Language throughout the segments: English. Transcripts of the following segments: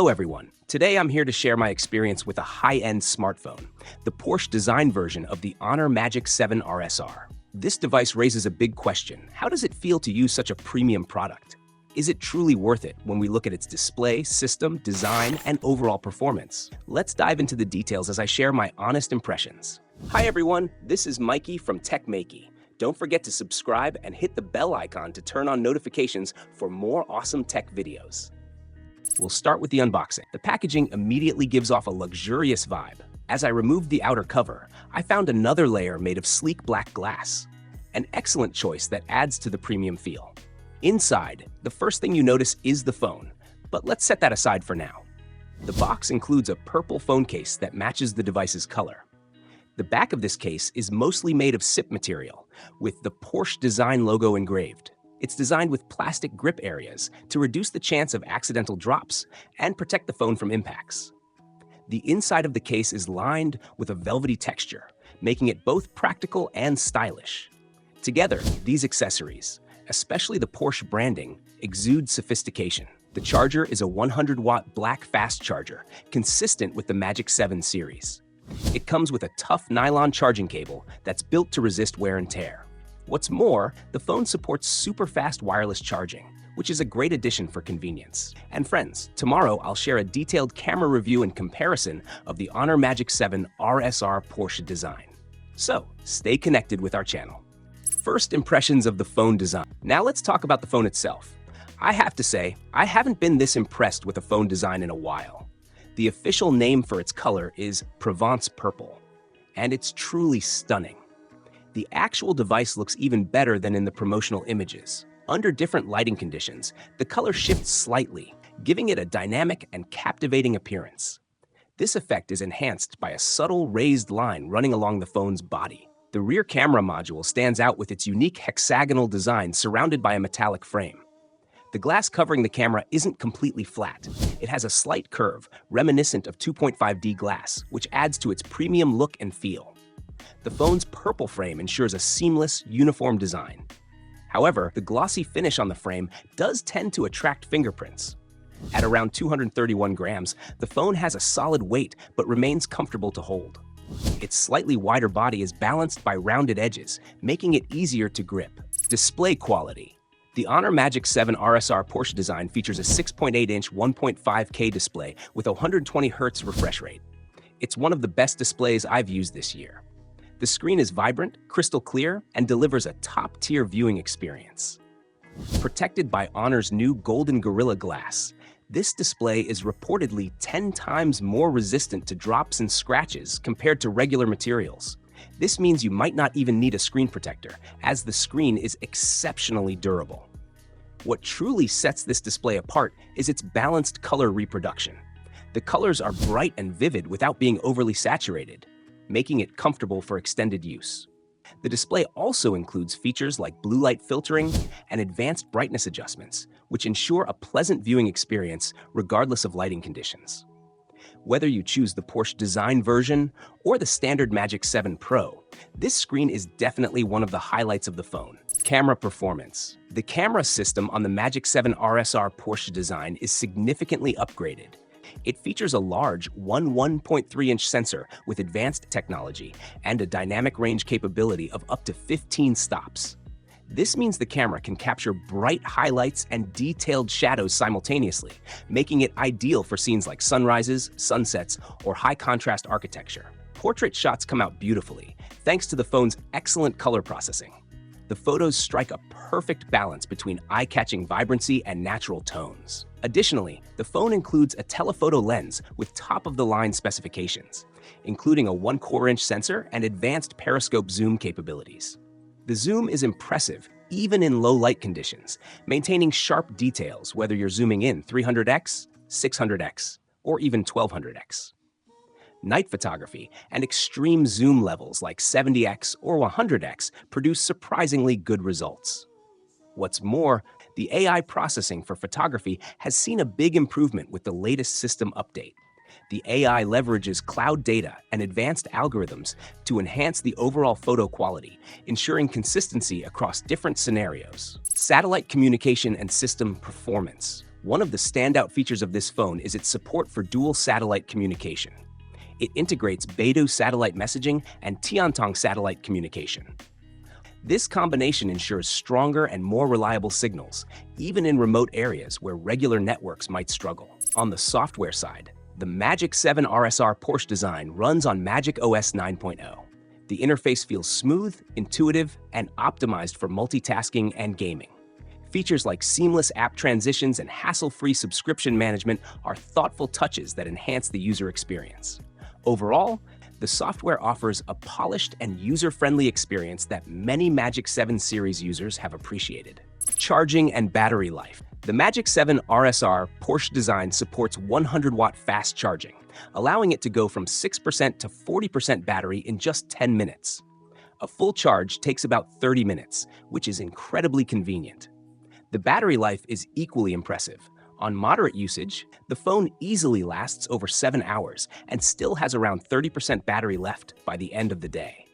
Hello everyone. Today I'm here to share my experience with a high-end smartphone, the Porsche Design version of the Honor Magic 7 RSR. This device raises a big question. How does it feel to use such a premium product? Is it truly worth it when we look at its display, system, design, and overall performance? Let's dive into the details as I share my honest impressions. Hi everyone, this is Maiky from Maiky. Don't forget to subscribe and hit the bell icon to turn on notifications for more awesome tech videos. We'll start with the unboxing. The packaging immediately gives off a luxurious vibe. As I removed the outer cover, I found another layer made of sleek black glass. An excellent choice that adds to the premium feel. Inside, the first thing you notice is the phone, but let's set that aside for now. The box includes a purple phone case that matches the device's color. The back of this case is mostly made of SIP material, with the Porsche Design logo engraved. It's designed with plastic grip areas to reduce the chance of accidental drops and protect the phone from impacts. The inside of the case is lined with a velvety texture, making it both practical and stylish. Together, these accessories, especially the Porsche branding, exude sophistication. The charger is a 100-watt black fast charger, consistent with the Magic 7 series. It comes with a tough nylon charging cable that's built to resist wear and tear. What's more, the phone supports super fast wireless charging, which is a great addition for convenience. And friends, tomorrow I'll share a detailed camera review and comparison of the Honor Magic 7 RSR Porsche Design. So, stay connected with our channel. First impressions of the phone design. Now let's talk about the phone itself. I have to say, I haven't been this impressed with a phone design in a while. The official name for its color is Provence Purple, and it's truly stunning. The actual device looks even better than in the promotional images. Under different lighting conditions, the color shifts slightly, giving it a dynamic and captivating appearance. This effect is enhanced by a subtle raised line running along the phone's body. The rear camera module stands out with its unique hexagonal design surrounded by a metallic frame. The glass covering the camera isn't completely flat. It has a slight curve, reminiscent of 2.5D glass, which adds to its premium look and feel. The phone's purple frame ensures a seamless, uniform design. However, the glossy finish on the frame does tend to attract fingerprints. At around 231 grams, the phone has a solid weight but remains comfortable to hold. Its slightly wider body is balanced by rounded edges, making it easier to grip. Display quality. The Honor Magic 7 RSR Porsche Design features a 6.8-inch 1.5K display with a 120Hz refresh rate. It's one of the best displays I've used this year. The screen is vibrant, crystal clear, and delivers a top-tier viewing experience. Protected by Honor's new Golden Gorilla Glass, this display is reportedly 10 times more resistant to drops and scratches compared to regular materials. This means you might not even need a screen protector, as the screen is exceptionally durable. What truly sets this display apart is its balanced color reproduction. The colors are bright and vivid without being overly saturated, making it comfortable for extended use. The display also includes features like blue light filtering and advanced brightness adjustments, which ensure a pleasant viewing experience regardless of lighting conditions. Whether you choose the Porsche Design version or the standard Magic 7 Pro, this screen is definitely one of the highlights of the phone. Camera performance. The camera system on the Magic 7 RSR Porsche Design is significantly upgraded. It features a large 1.3-inch sensor with advanced technology and a dynamic range capability of up to 15 stops. This means the camera can capture bright highlights and detailed shadows simultaneously, making it ideal for scenes like sunrises, sunsets, or high-contrast architecture. Portrait shots come out beautifully, thanks to the phone's excellent color processing. The photos strike a perfect balance between eye-catching vibrancy and natural tones. Additionally, the phone includes a telephoto lens with top-of-the-line specifications, including a 1/4-inch sensor and advanced periscope zoom capabilities. The zoom is impressive even in low light conditions, maintaining sharp details whether you're zooming in 300x, 600x, or even 1200x. Night photography and extreme zoom levels like 70x or 100x produce surprisingly good results. What's more, the AI processing for photography has seen a big improvement with the latest system update. The AI leverages cloud data and advanced algorithms to enhance the overall photo quality, ensuring consistency across different scenarios. Satellite communication and system performance. One of the standout features of this phone is its support for dual satellite communication. It integrates Beidou satellite messaging and Tiantong satellite communication. This combination ensures stronger and more reliable signals, even in remote areas where regular networks might struggle. On the software side, the Magic 7 RSR Porsche Design runs on Magic OS 9.0. The interface feels smooth, intuitive, and optimized for multitasking and gaming. Features like seamless app transitions and hassle-free subscription management are thoughtful touches that enhance the user experience. Overall, the software offers a polished and user-friendly experience that many Magic 7 series users have appreciated. Charging and battery life. The Magic 7 RSR Porsche Design supports 100-watt fast charging, allowing it to go from 6% to 40% battery in just 10 minutes. A full charge takes about 30 minutes, which is incredibly convenient. The battery life is equally impressive. On moderate usage, the phone easily lasts over 7 hours and still has around 30% battery left by the end of the day.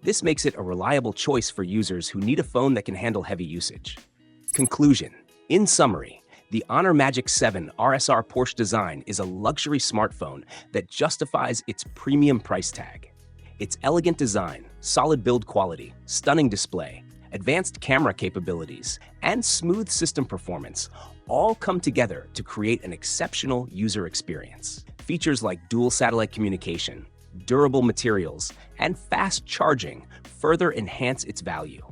This makes it a reliable choice for users who need a phone that can handle heavy usage. Conclusion. In summary, the Honor Magic 7 RSR Porsche Design is a luxury smartphone that justifies its premium price tag. Its elegant design, solid build quality, stunning display, advanced camera capabilities, and smooth system performance all come together to create an exceptional user experience. Features like dual satellite communication, durable materials, and fast charging further enhance its value.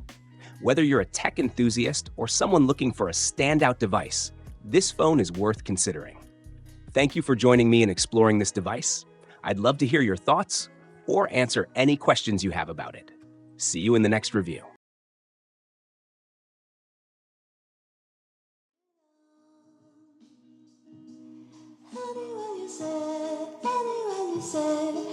Whether you're a tech enthusiast or someone looking for a standout device, this phone is worth considering. Thank you for joining me in exploring this device. I'd love to hear your thoughts or answer any questions you have about it. See you in the next review. Anyone you say, anyone you say.